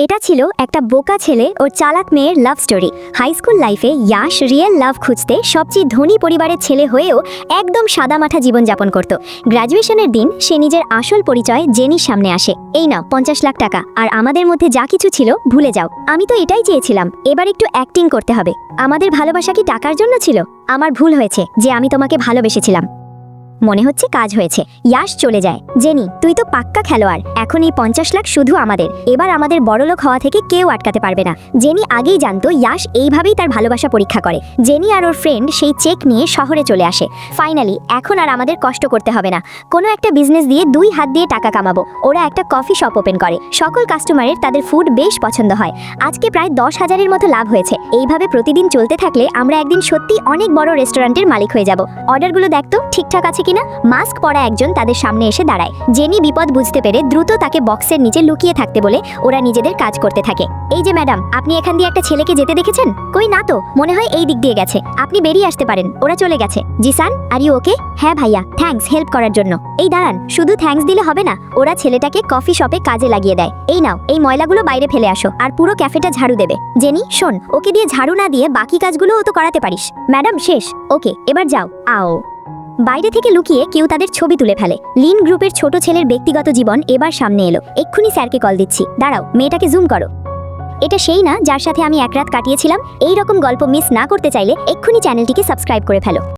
এটা ছিল একটা বোকা ছেলে ওর চালাক মেয়ের লাভ স্টোরি। হাই স্কুল লাইফে ইয়াশ রিয়েল লাভ খুঁজতে সবচেয়ে ধনী পরিবারের ছেলে হয়েও একদম সাদামাঠা জীবনযাপন করত। গ্র্যাজুয়েশনের দিন সে নিজের আসল পরিচয় জেনির সামনে আসে। এই নাও 50 লাখ টাকা, আর আমাদের মধ্যে যা কিছু ছিল ভুলে যাও। আমি তো এটাই চেয়েছিলাম, এবার একটু অ্যাক্টিং করতে হবে। আমাদের ভালোবাসা কি টাকার জন্য ছিল? আমার ভুল হয়েছে যে আমি তোমাকে ভালোবেসেছিলাম। মনে হচ্ছে কাজ হয়েছে। ইয়াশ চলে যায়। জেনি, তুই তো পাক্কা খেলোয়াড়। এখন এই 50 লাখ শুধু আমাদের। এবার আমাদের বড়লোক হওয়া থেকে কেউ আটকাতে পারবে না। জেনি আগেই জানতো ইয়াশ এইভাবেই তার ভালোবাসা পরীক্ষা করে। জেনি আর ওর ফ্রেন্ড সেই চেক নিয়ে শহরে চলে আসে। ফাইনালি এখন আর আমাদের কষ্ট করতে হবে না। কোনো একটা বিজনেস দিয়ে 2 হাত দিয়ে টাকা কামাবো। ওরা একটা কফি শপ ওপেন করে। সকল কাস্টমারের তাদের ফুড বেশ পছন্দ হয়। আজকে প্রায় 10,000-এর মতো লাভ হয়েছে। এইভাবে প্রতিদিন চলতে থাকলে আমরা একদিন সত্যি অনেক বড় রেস্টুরেন্টের মালিক হয়ে যাব। অর্ডারগুলো দেখতো ঠিকঠাক আছে কিনা। মাস্ক পরা একজন তাদের সামনে এসে দাঁড়ায়। জেনি বিপদ বুঝতে পেরে দ্রুত তাকে বক্সের নিচে লুকিয়ে থাকতে বলে ওরা নিজেদের কাজ করতে থাকে। এই যে ম্যাডাম, আপনি এখান দিয়ে একটা ছেলেকে যেতে দেখেছেন? কই না তো, মনে হয় এই দিক দিয়ে গেছে। আপনি বেরিয়ে আসতে পারেন, ওরা চলে গেছে। Zisan, are you okay? হ্যাঁ ভাইয়া, থ্যাঙ্কস হেল্প করার জন্য। এই দাঁড়ান, শুধু থ্যাঙ্কস দিলে হবে না। ওরা ছেলেটাকে কফি শপে কাজে লাগিয়ে দেয়। এই নাও, এই ময়লাগুলো বাইরে ফেলে আসো, আর পুরো ক্যাফেটা ঝাড়ু দেবে। জেনি শোন, ওকে দিয়ে ঝাড়ু না দিয়ে বাকি কাজগুলোও তো করাতে পারিস। ম্যাডাম শেষ। ওকে, এবার যাও। আও। বাইরে থেকে লুকিয়ে কেউ তাদের ছবি তুলে ফেলে। লিন গ্রুপের ছোট ছেলের ব্যক্তিগত জীবন এবার সামনে এলো। এক্ষুনি স্যারকে কল দিচ্ছি। দাঁড়াও, মেয়েটাকে জুম করো। এটা সেই না যার সাথে আমি এক রাত কাটিয়েছিলাম? এই রকম গল্প মিস না করতে চাইলে এক্ষুনি চ্যানেলটিকে সাবস্ক্রাইব করে ফেলো।